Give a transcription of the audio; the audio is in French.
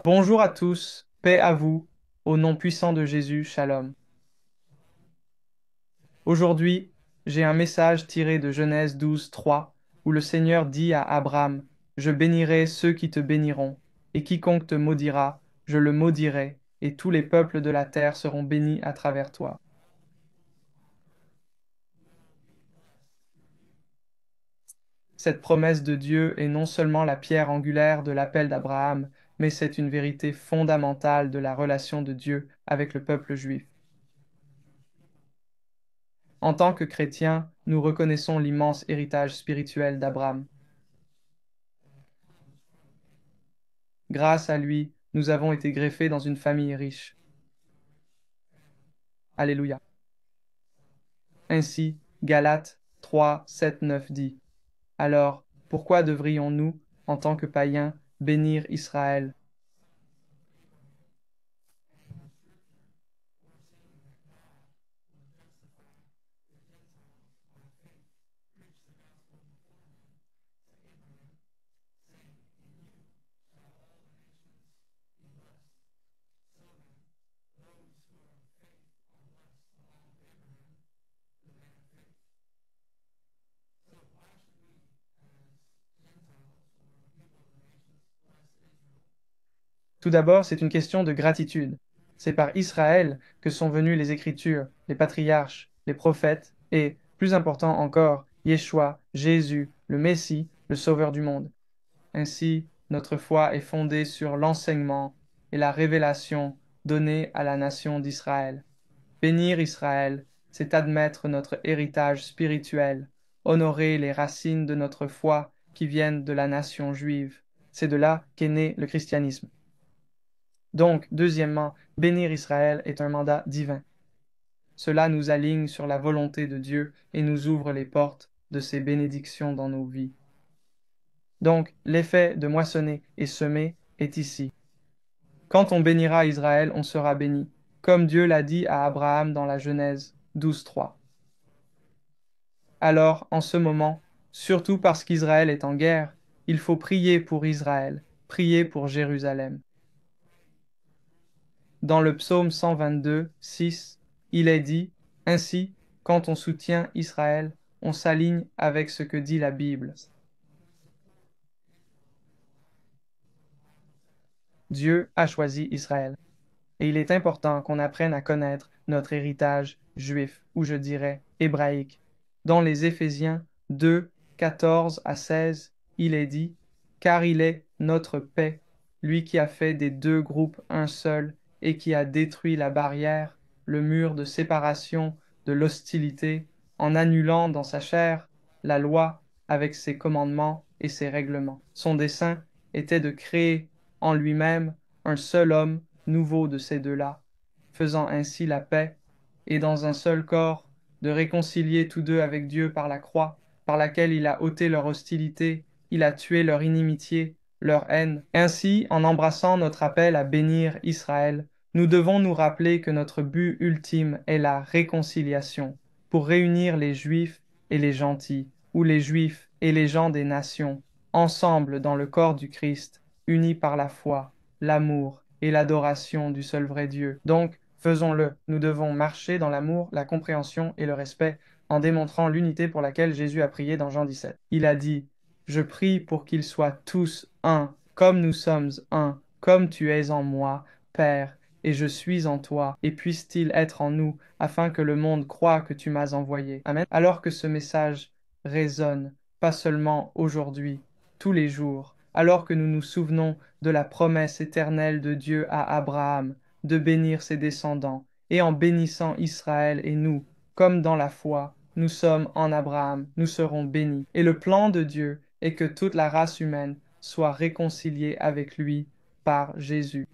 Bonjour à tous, paix à vous, au nom puissant de Jésus, Shalom. Aujourd'hui, j'ai un message tiré de Genèse 12, 3, où le Seigneur dit à Abraham, Je bénirai ceux qui te béniront, et quiconque te maudira, je le maudirai, et tous les peuples de la terre seront bénis à travers toi. Cette promesse de Dieu est non seulement la pierre angulaire de l'appel d'Abraham, mais c'est une vérité fondamentale de la relation de Dieu avec le peuple juif. En tant que chrétiens, nous reconnaissons l'immense héritage spirituel d'Abraham. Grâce à lui, nous avons été greffés dans une famille riche. Alléluia. Ainsi, Galates 3, 7, 9 dit, Alors, pourquoi devrions-nous, en tant que païens, bénir Israël? Tout d'abord, c'est une question de gratitude. C'est par Israël que sont venues les Écritures, les patriarches, les prophètes et, plus important encore, Yeshua, Jésus, le Messie, le Sauveur du monde. Ainsi, notre foi est fondée sur l'enseignement et la révélation donnée à la nation d'Israël. Bénir Israël, c'est admettre notre héritage spirituel, honorer les racines de notre foi qui viennent de la nation juive. C'est de là qu'est né le christianisme. Donc, deuxièmement, bénir Israël est un mandat divin. Cela nous aligne sur la volonté de Dieu et nous ouvre les portes de ses bénédictions dans nos vies. Donc, l'effet de moissonner et semer est ici. Quand on bénira Israël, on sera béni, comme Dieu l'a dit à Abraham dans la Genèse 12.3. Alors, en ce moment, surtout parce qu'Israël est en guerre, il faut prier pour Israël, prier pour Jérusalem. Dans le psaume 122, 6, il est dit, Ainsi, quand on soutient Israël, on s'aligne avec ce que dit la Bible. Dieu a choisi Israël. Et il est important qu'on apprenne à connaître notre héritage juif, ou je dirais hébraïque. Dans les Éphésiens 2, 14 à 16, il est dit, Car il est notre paix, lui qui a fait des deux groupes un seul, et qui a détruit la barrière, le mur de séparation, de l'hostilité, en annulant dans sa chair la loi avec ses commandements et ses règlements. Son dessein était de créer en lui-même un seul homme nouveau de ces deux-là, faisant ainsi la paix, et dans un seul corps, de réconcilier tous deux avec Dieu par la croix, par laquelle il a ôté leur hostilité, il a tué leur inimitié, leur haine. Ainsi, en embrassant notre appel à bénir Israël, nous devons nous rappeler que notre but ultime est la réconciliation, pour réunir les Juifs et les gentils, ou les Juifs et les gens des nations, ensemble dans le corps du Christ, unis par la foi, l'amour et l'adoration du seul vrai Dieu. Donc, faisons-le. Nous devons marcher dans l'amour, la compréhension et le respect en démontrant l'unité pour laquelle Jésus a prié dans Jean 17. Il a dit, Je prie pour qu'ils soient tous un, comme nous sommes un, comme tu es en moi, Père, et je suis en toi, et puisse-t-il être en nous, afin que le monde croie que tu m'as envoyé. Amen. Alors que ce message résonne, pas seulement aujourd'hui, tous les jours, alors que nous nous souvenons de la promesse éternelle de Dieu à Abraham de bénir ses descendants, et en bénissant Israël et nous, comme dans la foi, nous sommes en Abraham, nous serons bénis. Et le plan de Dieu est que toute la race humaine soit réconciliée avec lui par Jésus.